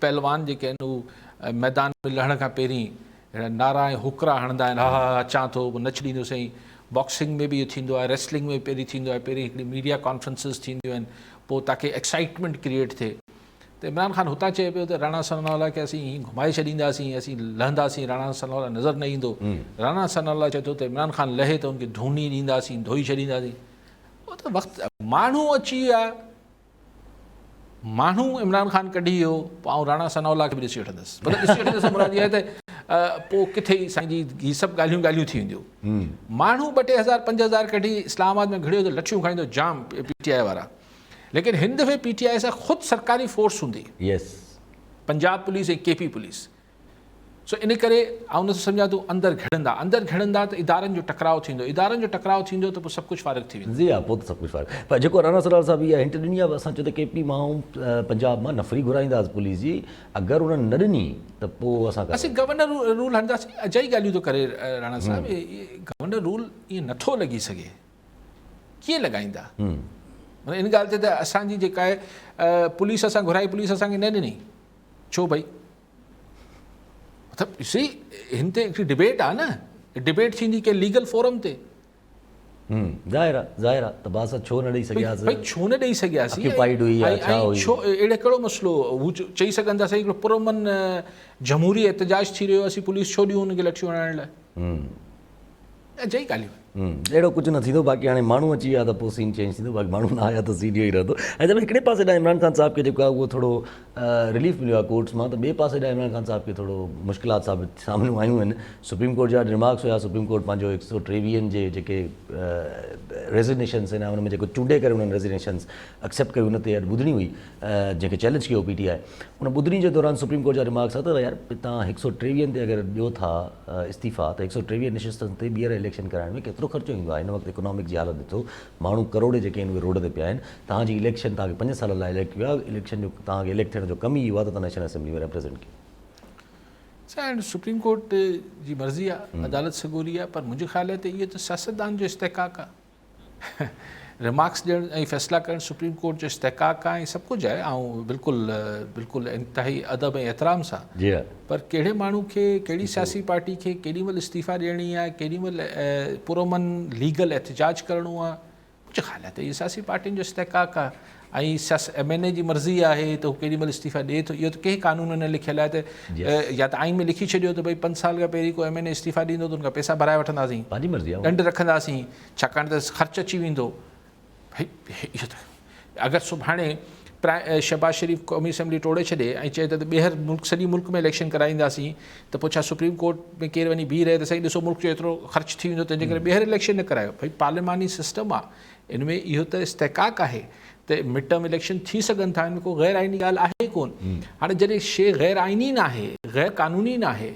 पहलवान जेके आहिनि हू मैदान में लहण खां पहिरीं अहिड़ा नारा ऐं हुकरा हणंदा आहिनि, हा हा अचां थो, नच ॾींदो साईं। बॉक्सिंग में बि इहो थींदो आहे, रेसलिंग में पहिरीं थींदो आहे, पहिरीं हिकिड़ी मीडिया कॉन्फ्रेंसिस थींदियूं आहिनि, पोइ ताकी एक्साइटमेंट क्रिएट थिए। त इमरान खान हुतां चए पियो त राणा सनावला खे असीं हीअं घुमाए छॾींदासीं, असीं लहंदासीं, राणा सनावला नज़र न ईंदो। राणा सनावला चए थो त इमरान खान लहे त हुनखे धूनी ॾींदासीं, धोई छॾींदासीं। उहो त वक़्तु माण्हू अची विया, माण्हू इमरान खान कढी वियो, पोइ आउं राणा सनावला खे बि ॾिसी वठंदुसि। मतिलबु ॾिसी वठंदुसि मुराद इहा आहे त पोइ किथे साईं जी हीअ सभु ॻाल्हियूं थी वेंदियूं। माण्हू 2,000 5,000 कढी इस्लामाबाद में घिड़ियो त लठियूं खाईंदो जाम PTI वारा, लेकिन हिन दफ़े PTI सां ख़ुदि सरकारी फोर्स हूंदी, पंजाब पुलिस ऐं KP पुलिस। सो इन करे आउं नथो सम्झां तूं अंदरि घिड़ंदा त इदारनि जो टकराव थींदो, इदारनि जो टकराव थींदो त पोइ सभु कुझु फ़ारिग थी वेंदो। जी हा, पोइ त सभु कुझु फ़ारिग। पर जेको राणा सनावला साहब इहा हिंट ॾिनी आहे, असां चयो त KP माण्हू पंजाब मां नफ़री घुराईंदासीं पुलिस जी, अगरि उन्हनि न ॾिनी त पोइ असीं गवर्नर रूल हणंदासीं। अजाई ॻाल्हियूं थो करे राणा साहब, गवर्नर रूल ईअं नथो लॻी सघे, कीअं लॻाईंदा? इन ॻाल्हि ते त असांजी जेका आहे पुलिस असां घुराई, पुलिस असांखे न ॾिनी, छो भई? मतिलबु सी हिन ते हिकिड़ी डिबेट आहे न, डिबेट थींदी के लीगल फोरम ते। ज़ाहिर आहे त बास छो न ॾेई सघियासीं, भई छो न ॾेई सघियासीं, छो अहिड़े कहिड़ो मसइलो हू चई सघंदासीं हिकिड़ो पुरमन जमहूरी एहतजाज थी रहियो, असीं पुलिस छो ॾियूं हुनखे लठियूं हणाइण लाइ? अजाई ॻाल्हियूं। अहिड़ो कुझु न थींदो। बाक़ी हाणे माण्हू अची विया त पोइ सीन चेंज थींदो, बाक़ी माण्हू न आया त सीन इहो ई रहंदो। ऐं जब हिकिड़े पासे ॾांहुं इमरान ख़ान साहब खे जेको आहे उहो थोरो रिलीफ मिलियो आहे कोर्ट्स मां, त ॿिए पासे ॾांहुं इमरान ख़ान साहब खे थोरो मुश्किलात साम्हूं आयूं आहिनि। सुप्रीम कोर्ट जा रिमार्क्स हुया, सुप्रीम कोर्ट पंहिंजो 123 जे जेके रेज़िग्नेशन्स आहिनि उन में जेको चूंडे करे उन्हनि रेज़िग्नेशन्स एक्सेप्ट कई, उन ते अॼु ॿुधणी हुई, जंहिंखे चैलेंज कयो PTI। उन ॿुधणी जे दौरान सुप्रीम कोर्ट जा रिमार्क्स आहे त यार तव्हां 123 ते अगरि ॾियो था इस्तीफ़ा, त 123 निशस्तनि ते ॿीहर इलेक्शन कराइण में केतिरो ख़र्चो ईंदो आहे? हिन वक़्तु इकोनॉमिक जी हालत ॾिठो, माण्हू करोड़ जेके आहिनि उहे रोड ते पिया आहिनि। तव्हांजी इलेक्शन तव्हांखे 5 साल लाइ इलेक्ट कयो आहे, इलेक्शन जो तव्हांखे इलेक्ट थियण जो कम ई इहो आहे त तव्हां नेशनल असेंबली में रिप्रेज़ेंट कयो। सुप्रीम कोर्ट जी मर्ज़ी आहे, अदालत सगोरी आहे, पर मुंहिंजे ख़्याल ते इहो त सियासतदान जो इस्तेकाक आहे। रिमार्क्स ॾियणु ऐं फ़ैसिला करणु सुप्रीम कोर्ट जो इस्तेकाक आहे ऐं सभु कुझु आहे, ऐं बिल्कुलु इंतिहाई अदब ऐं एतिराम सां। पर कहिड़े माण्हू खे, कहिड़ी सियासी पार्टी खे केॾी महिल इस्तीफ़ा ॾियणी आहे, केॾी महिल पुरमन लीगल एहतजाज करिणो आहे, मुंहिंजे ख़्याल आहे त इहो सियासी पार्टियुनि जो इस्तेकाक आहे। ऐं MNA जी मर्ज़ी आहे त हू केॾी महिल इस्तीफ़ा ॾिए थो। इहो त कंहिं कानून न लिखियलु आहे त या त आइन में लिखी छॾियो त भई 5 साल खां पहिरीं को MNA इस्तीफ़ा ॾींदो त हुनखां पैसा भराए वठंदासीं, ॾंड रखंदासीं, छाकाणि त ख़र्च अची वेंदो। भई इहो त अगरि सुभाणे शहबाज शरीफ़ क़ौमी असेंबली टोड़े छॾे ऐं चए त ॿीहर सॼी मुल्क में इलेक्शन कराईंदासीं, त पोइ छा सुप्रीम कोर्ट में केरु वञी बीह रहे त साईं ॾिसो मुल्क जो एतिरो ख़र्च थी वेंदो, तंहिंजे करे ॿीहर इलेक्शन न करायो? भई पार्लिमानी सिस्टम आहे, इन में इहो त इस्तेकाक आहे त मिड टर्म इलेक्शन थी सघनि था, हिन में को गैर आइनी ॻाल्हि आहे कोन। हाणे जॾहिं शइ गैर आइनी न आहे, गैर क़ानूनी न आहे,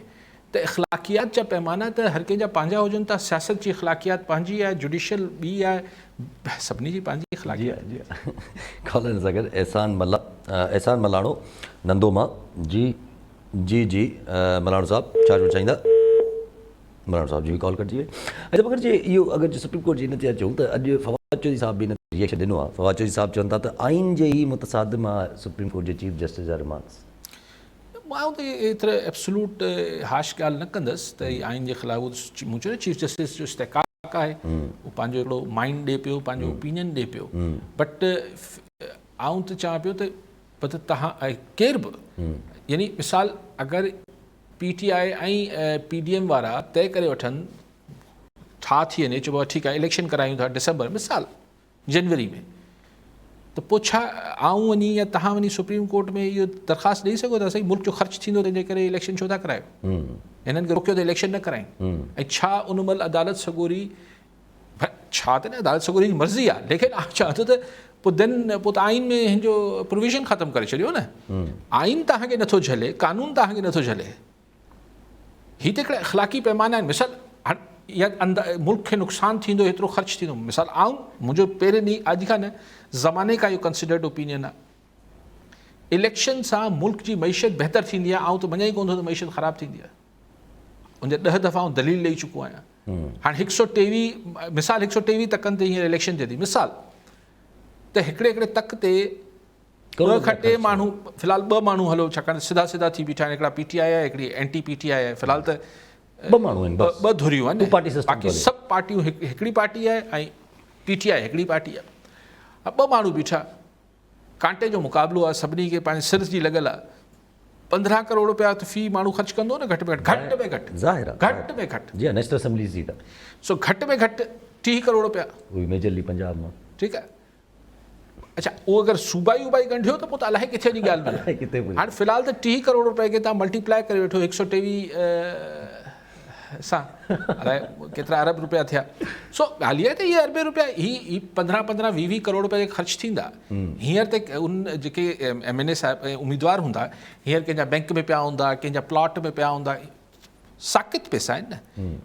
त इख़्लाक़ियात जा पैमाना त हर कंहिंजा पंहिंजा हुजनि था। सियासत जी इख़्लाक़ियात पंहिंजी आहे, जुडिशल ॿी आहे, सभिनी जी पंहिंजी इख़्लाक़ियात। कॉल सां गॾु एहसान मलाणो नंदो मां। जी मलाणो साहब छा चवणु चाहींदा? मलाणो साहब जी बि कॉल कटिजी वई। अच्छा मगर जी इहो अगरि सुप्रीम कोर्ट जी इन ते अचूं त अॼु फवाद चौधरी साहब बि इन ते रिएक्शन ॾिनो आहे। फवाद चौधरी साहब चवनि था त आइन जे ई मुतसादिम आहे सुप्रीम कोर्ट जे चीफ जस्टिस जा रिमार्क्स। मां त एतिरो एब्सोल्यूट हाश ॻाल्हि न कंदुसि त हीअ आइन जे ख़िलाफ़ु। मूं चयो चीफ जस्टिस जो इस्तेकाक आहे, उहो पंहिंजो हिकिड़ो माइंड ॾिए पियो, पंहिंजो ओपिनियन ॾिए पियो। बट आउं त चवां पियो त तव्हां केरु बि, यानी मिसाल अगरि PTI ऐं PDM वारा तय करे वठनि छा थी वञे, चइबो आहे ठीकु आहे इलेक्शन करायूं था डिसंबर मिसाल जनवरी में, त पोइ छा आऊं वञी या तव्हां वञी सुप्रीम कोर्ट में इहो दरख़्वास्त ॾेई सघो था साईं मुल्क जो ख़र्च थींदो तंहिंजे करे इलेक्शन छो था करायो? हिननि खे रोकियो त इलेक्शन न कराइनि। ऐं छा उन महिल अदालत सगोरी छा त न अदालत सगोरी जी मर्ज़ी आहे, लेकिन चवां थो त पोइ त आइन में हिन जो प्रोविज़न ख़तमु करे छॾियो न। आइन तव्हांखे नथो झले, कानून तव्हांखे नथो झले। हीअ त हिकिड़ा अख़लाक़ी पैमाना आहिनि। मिसाल हाणे या मुल्क खे नुक़सानु थींदो एतिरो ख़र्च थींदो। मिसाल मुंहिंजो पहिरें ॾींहुं अॼु खां न ज़माने का इहो कंसिडर्ड ओपिनियन आहे, इलेक्शन सां मुल्क जी मईशत बहितर थींदी आहे। त मञा ई कोन थो त मईशत ख़राबु थींदी आहे। उनजा 10 दफ़ा दलील ॾेई चुको आहियां। हाणे 123 मिसाल 123 तकनि ते हींअर इलेक्शन थिए थी। मिसाल त हिकिड़े तक ते 2 खां 3 माण्हू, फ़िलहाल 2 माण्हू हलो, छाकाणि सिधा थी बीठा आहिनि। हिकिड़ा PTI आहे, हिकिड़ी एंटी PTI आहे। फ़िलहाल त 2 माण्हू आहिनि, 2 धुरियूं आहिनि। बाक़ी सभु पार्टियूं हिकिड़ी पार्टी आहे ऐं PTI हिकिड़ी पार्टी आहे। 2 माण्हू बीठा, कांटे जो मुक़ाबिलो आहे, सभिनी खे पंहिंजे सिर जी लॻल आहे। 15 करोड़ रुपया त फ़ी माण्हू ख़र्च कंदो न, घटि में घटि ज़ाहिर आहे, घटि में घटि। जी नेशनल असेंबली सीट आहे। सो घटि में घटि 30 करोड़ रुपया, उहो मेजरली पंजाब मां। ठीकु आहे। अच्छा, उहो अगरि सूबाई ॻंढियो त पोइ त अलाए किथे जी ॻाल्हि आहे। किथे हाणे फ़िलहाल त 30 करोड़ रुपए खे तव्हां मल्टीप्लाए करे वेठो 123 सां, अलाए केतिरा अरब रुपया थिया। सो ॻाल्हि इहा आहे त इहे अरबे रुपया ही 15 20 करोड़ रुपया ख़र्च थींदा। हींअर त उन जेके MNA साहिब उम्मीदवार हूंदा, हींअर कंहिंजा बैंक में पिया हूंदा, कंहिंजा प्लॉट में पिया हूंदा, साकित पैसा आहिनि न।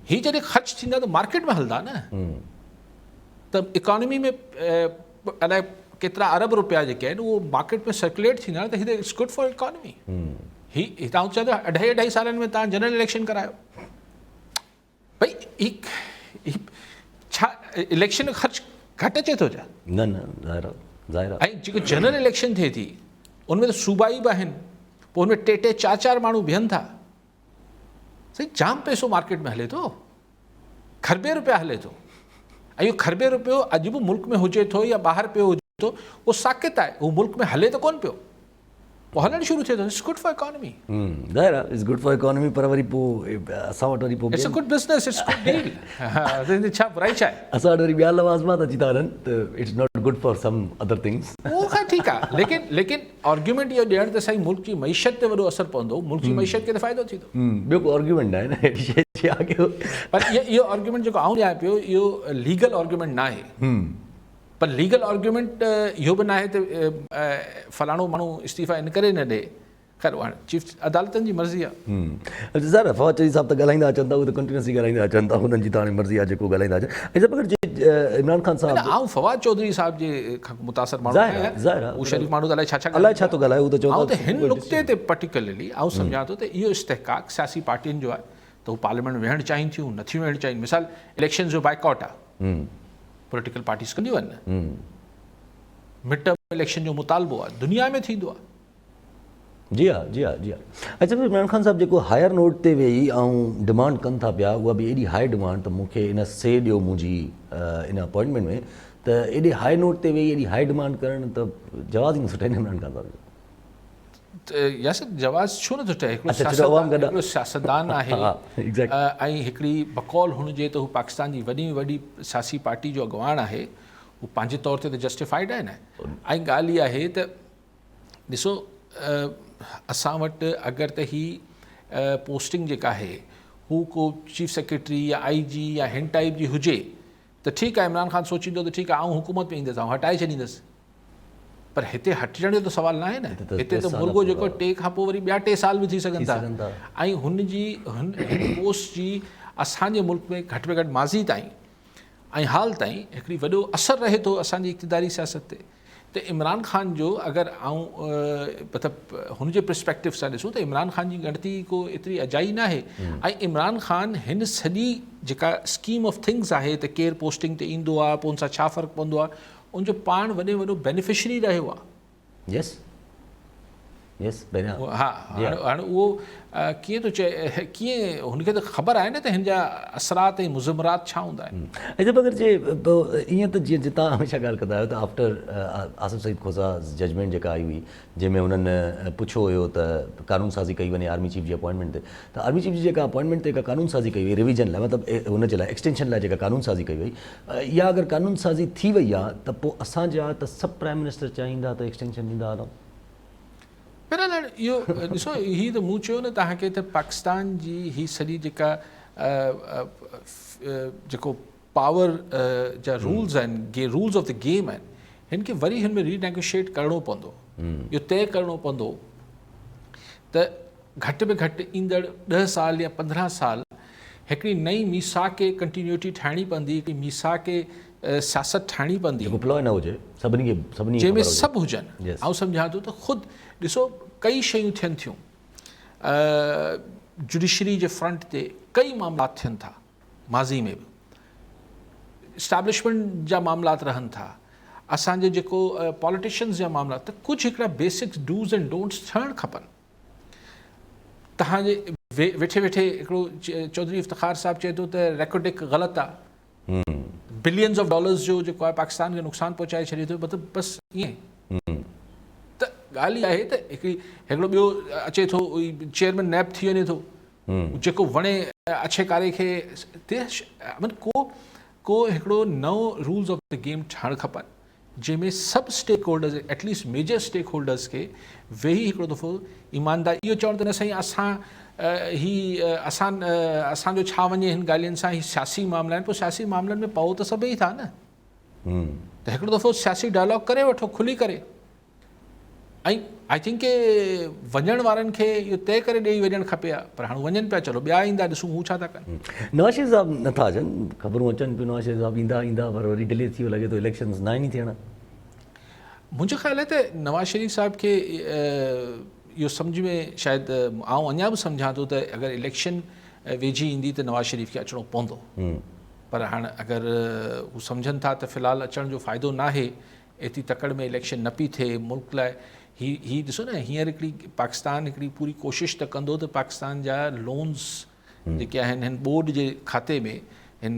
हीअ जॾहिं ख़र्च थींदा त मार्केट में हलंदा न, त इकॉनमी में अलाए केतिरा अरब रुपया जेके आहिनि उहो मार्केट में सर्कुलेट थींदा न, त हीअ इट्स गुड फॉर इकॉनमी। ही तव्हां चयो था 2.5 सालनि में तव्हां जनरल इलेक्शन करायो। भई छा इलेक्शन में ख़र्च घटि अचे थो छा? न ज़ाहिर आहे। ऐं जेको जनरल इलेक्शन थिए थी उनमें त सूबाई बि आहिनि, पोइ उनमें 3 4 माण्हू बीहनि था। साईं जाम पैसो मार्केट में हले थो, खरबे रुपया हले थो। ऐं इहो खरबे रुपयो अॼु बि मुल्क में हुजे थो या ॿाहिरि पियो हुजे थो, उहो साकित आहे, उहो मुल्क में हले त कोन पियो, पोइ हलणु शुरू थिए थो। It's good for economy. ज़ाहिर आहे इट्स गुड फॉर इकॉनमी, पर वरी पोइ असां वटि वरी पोइ it's a good business, it's good deal. छा बुराई छा आहे? असां वटि वरी ॿिया लवाज़मात अची था वञनि, त it's not good for some other things. उहो खां ठीकु आहे, लेकिन आर्ग्यूमेंट इहो ॾियण त साईं मुल्क जी मईशत ते वॾो असरु पवंदो, मुल्क जी मईशत खे त फ़ाइदो थींदो। ॿियो को आर्ग्यूमेंट न आहे न अहिड़ी शइ जी आहे। पर इहो आर्ग्यूमेंट जेको आउं ॾियां पियो, इहो लीगल आर्ग्यूमेंट न आहे। पर लीगल आर्ग्यूमेंट इहो बि न आहे त फलाणो माण्हू इस्तीफ़ा इन करे न ॾे। ख़ैर हाणे चीफ अदालतनि जी मर्ज़ी आहे। ज़ाहिर आहे फवाद चौधरी साहिब त ॻाल्हाईंदा अचनि था, उहे त कंटिन्यूसली ॻाल्हाईंदा अचनि था, हुननि जी त हाणे मर्ज़ी आहे जेको ॻाल्हाईंदा अचनि। ऐं जब अगरि इमरान ख़ान साहिब, आउं फवाद चौधरी साहिब जे मुतासिर माण्हू आहियां, उहो शरीफ़ माण्हू त अलाए छा थो ॻाल्हाए, उहो त चवंदा। त हिन नुक़्ते ते पर्टिकुलरली आउं सम्झां थो त इहो इस्तेहक़ाक़ सियासी पार्टियुनि जो आहे त हू पार्लियामेंट वेहणु चाहिनि थियूं, नथियूं वेहणु चाहिनि। मिसाल इलेक्शन जो बाइकॉट आहे, पॉलिटिकल पार्टीज़ कंदियूं आहिनि न। मिड टर्म इलेक्शन जो मुतालबो आहे, दुनिया में थींदो आहे। जी हा। अच्छा, इमरान ख़ान साहिबु जेको हायर नोट ते वेही ऐं डिमांड कनि था पिया, उहा बि एॾी हाई डिमांड त मूंखे इन से ॾियो मुंहिंजी इन अपॉइंटमेंट में, त एॾे हाई नोट ते वेही एॾी हाई डिमांड करणु त जवाज़ ई न सुठे इमरान ख़ान साहिब जो। यासिर जवाज़ छो नथो ठहे? हिकिड़ो सियासतदान आहे ऐं हिकिड़ी बकौल हुनजे त हू पाकिस्तान जी वॾी में वॾी सियासी पार्टी जो अॻुवाण आहे, हू पंहिंजे तौर ते त जस्टिफाइड आहे न। ऐं ॻाल्हि इहा आहे त ॾिसो, असां वटि अगरि त ही पोस्टिंग जेका आहे हू को चीफ सेक्रेटरी या IG या हिन टाइप जी हुजे त ठीकु आहे, इमरान ख़ान सोचींदो त ठीकु आहे आउं हुकूमत में ईंदुसि, आउं हटाए छॾींदुसि। पर हिते हटजण जो त सुवाल न आहे न। हिते त मुल्को जेको 3 खां पोइ वरी ॿिया 3 साल बि थी सघनि था। ऐं हिन पोस्ट जी असांजे मुल्क में घटि में घटि माज़ी ताईं ऐं हाल ताईं हिकिड़ी वॾो असरु रहे थो असांजी इक़्तिदारी सियासत ते। त इमरान ख़ान जो अगरि मतिलबु हुनजे पर्सपेक्टिव सां ॾिसूं त इमरान ख़ान जी ॻणती को एतिरी अजाई न आहे। ऐं इमरान ख़ान हिन सॼी जेका स्कीम ऑफ थिंग्स आहे त केरु पोस्टिंग ते ईंदो आहे, पोइ हुन सां छा फ़र्क़ु पवंदो आहे, उनजो पाण वॾो बेनिफिशरी रहियो आहे। हा, हाणे उहो कीअं थो चए, कीअं हुनखे त ख़बर आहे न त हिन जा असरात ऐं मुज़मरात छा हूंदा आहिनि। ऐं जब अगरि जे ईअं त जीअं तव्हां हमेशह ॻाल्हि कंदा आहियो त आफ्टर आसिफ सईद खोसा जजमेंट जेका आई हुई, जंहिंमें हुननि पुछो हुयो त क़ानून साज़ी कई वञे आर्मी चीफ जी अपॉइंटमेंट ते, त आर्मी चीफ जी जेका अपॉइंटमेंट ते जेका क़ानून साज़ी कई वई रिविजन लाइ, मतिलबु हुनजे लाइ एक्सटेंशन लाइ जेका क़ानून साज़ी कई वई, इहा अगरि क़ानून साज़ी थी वई आहे त पोइ असांजा त सभु प्राइम मिनिस्टर चाहींदा त एक्सटेंशन ॾींदा हलो। पहिरियों इहो ॾिसो, हीअ त मूं चयो न तव्हांखे त पाकिस्तान जी हीअ सॼी जेका जेको पावर जा रूल्स आहिनि, रूल्स ऑफ द गेम आहिनि, हिन खे वरी हिन में रीनेगोशिएट करिणो पवंदो, इहो तय करिणो पवंदो त घटि में घटि ईंदड़ 10 साल या 15 साल हिकिड़ी नई मीसाके कंटिन्यूटी ठाहिणी पवंदी, हिकिड़ी मीसाके सियासत ठाहिणी पवंदी जेको प्लॉय न हुजे सभिनी जंहिंमें सभु हुजनि। आउं सम्झां थो त ख़ुदि ॾिसो कई शयूं थियनि थियूं, जुडिशरी जे फ्रंट ते कई मामला थियनि था, माज़ी में बि इस्टेब्लिशमेंट जा मामलात रहनि था, असांजे जेको पॉलिटिशियंस जा मामला, त कुझु हिकिड़ा बेसिक्स डूज़ एंड डोंट्स थियणु खपनि। तव्हांजे वेठे वेठे हिकिड़ो चौधरी इफ्तिखार साहिबु चए थो त रेकोडिक ग़लति आहे, बिलियंस ऑफ डॉलर्स जो जेको आहे पाकिस्तान खे नुक़सानु पहुचाए छॾे थो, मतिलबु बसि ईअं त ॻाल्हि इहा आहे त हिकिड़ो ॿियो अचे थो चेयरमैन नैब थी वञे थो, जेको वणे अछे कारे खे को हिकिड़ो नओं रूल्स ऑफ द गेम ठाहिणु खपनि, जंहिंमें सभु stakeholders, at least major stakeholders खे वेही हिकिड़ो दफ़ो ईमानदारी, इहो चवणु त न साईं असांजो छा वञे हिन ॻाल्हियुनि सां, ही सियासी मामला आहिनि, पोइ सियासी मामलनि में पओ त सभई था न, त हिकिड़ो दफ़ो सियासी डायलॉग करे वठो खुली करे। ऐं आई थिंक के वञण वारनि खे इहो तय करे ॾेई वञणु खपे आहे, पर हाणे वञनि पिया, चलो ॿिया ईंदा, ॾिसूं हू छा था कनि। नवाज़ शरीफ़ साहिबु नथा अचनि, ख़बरूं अचनि पियूं नवाज़ शरीफ़ साहिबु ईंदा पर वरी डिले थी वियो, लॻे थो इलेक्शन्स न ई थियणा। मुंहिंजो ख़्यालु आहे त नवाज़ शरीफ़ साहिब खे इहो सम्झ में शायदि आउं अञा बि सम्झां थो त अगरि इलेक्शन वेझी ईंदी त नवाज़ शरीफ़ खे अचिणो पवंदो, पर हाणे अगरि हू सम्झनि था त फ़िलहालु अचण जो फ़ाइदो न आहे, एतिरी तकड़ में इलेक्शन न पई थिए, मुल्क लाइ ही ॾिसो न, हींअर हिकिड़ी पाकिस्तान हिकिड़ी पूरी कोशिशि त कंदो त पाकिस्तान जा लोन्स जेके आहिनि हिन बोर्ड जे खाते में, हिन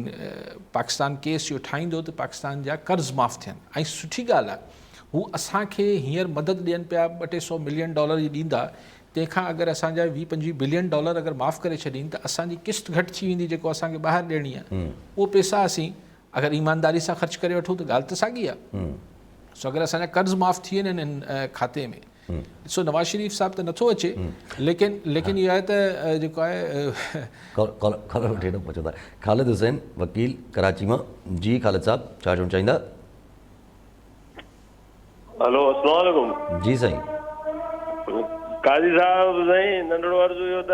पाकिस्तान केस इहो ठाहींदो त पाकिस्तान जा कर्ज़ माफ़ु थियनि। ऐं सुठी ॻाल्हि आहे, हू असांखे हींअर मदद ॾियनि पिया, $200 मिलियन जी ॾींदा, तंहिंखां अगरि असांजा $20-25 बिलियन अगरि माफ़ु करे छॾीनि त असांजी किस्त घटि थी वेंदी, जेको असांखे ॿाहिरि ॾियणी आहे, उहो पैसा असीं अगरि ईमानदारी सां ख़र्चु करे वठूं त ॻाल्हि त साॻी आहे। सो अगरि असांजा कर्ज़ माफ़ु थी वञनि हिन खाते में, ॾिसो नवाज़ शरीफ़ साहिबु त नथो अचे, लेकिन इहो आहे त जेको आहे ख़ालिद हुसैन वकील कराची मां। जी ख़ालिद साहिबु छा चवणु चाहींदा? हेलो, अस्सलाम वालेकुम। जी साईं। काज़ी साहिबु साईं, नंढड़ो अर्ज़ु इहो त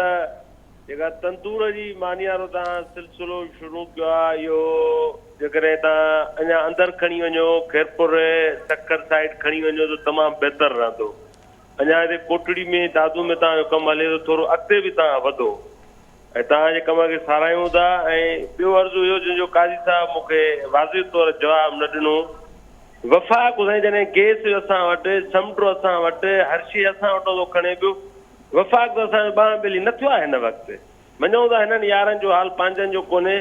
जेका तंदूर जी मानी वारो तव्हां सिलसिलो शुरू कयो आहे, इहो जेकॾहिं तव्हां अञा अंदरि खणी वञो, खैरपुर सक्कर साइड खणी वञो त तमामु बहितरु रहंदो। अञा हिते कोटड़ी में दादू में तव्हांजो कमु हले थो, थोरो अॻिते बि तव्हां वधो, ऐं तव्हांजे कम खे सारायूं था। ऐं ॿियो अर्ज़ु इहो जंहिंजो काज़ी साहिबु मूंखे वाज़िह तौरु जवाबु न ॾिनो, वफ़ाक़ साईं जॾहिं गैस असां वटि, समुंड असां वटि, हर शइ असां वटि थो खणे पियो, वफ़ाक़ त असांजो ॿाहिरि ॿेली न थियो आहे हिन वक़्तु। मञूं था हिननि यारनि जो हाल पंहिंजनि जो कोन्हे,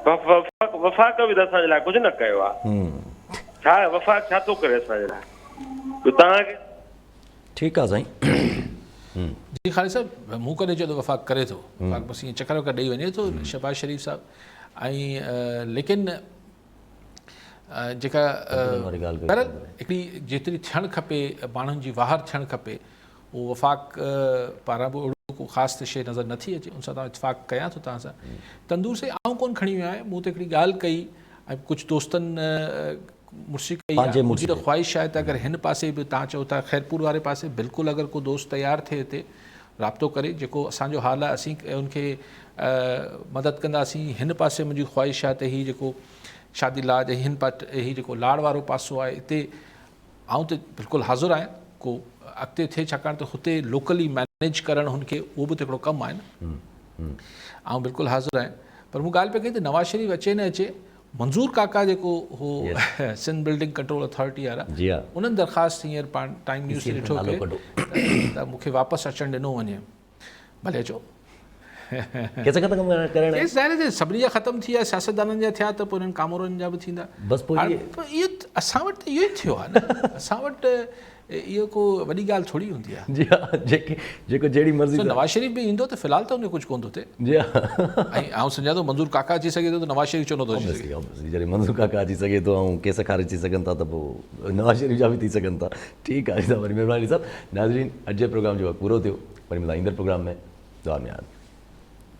वफ़ाक़ बि त असांजे लाइ कुझु न कयो आहे। छा वफ़ाक़ छा थो करे असांजे लाइ? तव्हांखे ठीकु आहे साईं। जी ख़ालिद साहिबु, मूं कॾहिं चयो वफ़ाक़ करे थो, वफ़ाक़ बसि ईअं चकर वकर ॾेई वञे थो शहबाज़ शरीफ़ साहिबु। ऐं लेकिन जेका हिकिड़ी जेतिरी थियणु खपे, माण्हुनि जी वाहर थियणु खपे, उहो वफ़ाक़ पारां बि अहिड़ो को ख़ासि शइ नज़र नथी अचे। उन सां तव्हां इतफ़ाक़ कयां थो तव्हां सां। तंदूर से आऊं कोन खणी वियो आहियां, मूं त हिकिड़ी ॻाल्हि कई ऐं कुझु दोस्तनि मुर्सी कई, मुंहिंजी त ख़्वाहिश आहे त अगरि हिन पासे बि तव्हां चओ था खैरपुर वारे पासे, बिल्कुलु अगरि को दोस्त तयारु थिए हिते राब्तो करे, जेको असांजो हाल आहे असीं उनखे मदद कंदासीं। हिन पासे मुंहिंजी ख़्वाहिश आहे त हीउ जेको शादी लाज ऐं हिन हीउ जेको लाड़ वारो पासो आहे, हिते आऊं त बिल्कुलु हाज़ुरु आहियां, को अॻिते थिए, छाकाणि त हुते लोकली मैनेज करणु हुनखे उहो बि त हिकिड़ो कमु आहे न। आऊं बिल्कुलु हाज़ुरु आहियां, पर मूं ॻाल्हि पिया कई त नवाज़ शरीफ़ अचे न अचे, मंज़ूर काका जेको हो सिंध बिल्डिंग कंट्रोल अथॉरिटी वारा, उन्हनि दरख़्वास्त हींअर पाण टाइम न्यूज़ ते ॾिठो त मूंखे वापसि अचणु ॾिनो वञे। भले अचो, सभिनी जा ख़तमु थी विया, सियासतदाननि जा थिया त पोइ हिननि कामोरनि जा बि थींदा। इहो असां वटि त इहो ई थियो आहे न, असां वटि इहो को वॾी ॻाल्हि थोरी हूंदी आहे। जी हा, जेको जहिड़ी मर्ज़ी। नवाज़ शरीफ़ बि ईंदो त फ़िलहालु त हुन कुझु कोन थो थिए। जी हा, ऐं आउं सम्झां थो मंज़ूर काका अची सघे थो त नवाज़ शरीफ़ छो नथो अची सघे। जॾहिं मंज़ूर काका अची सघे थो ऐं केस खारिज थी सघनि था त पोइ नवाज़ शरीफ़ जा बि थी सघनि था। ठीकु आहे, वरी महिरबानी साहिबु। नाज़रीन, अॼु जे प्रोग्राम जो वक़्तु पूरो थियो, वरी मिलां ईंदड़ प्रोग्राम में। दुआ में यादि।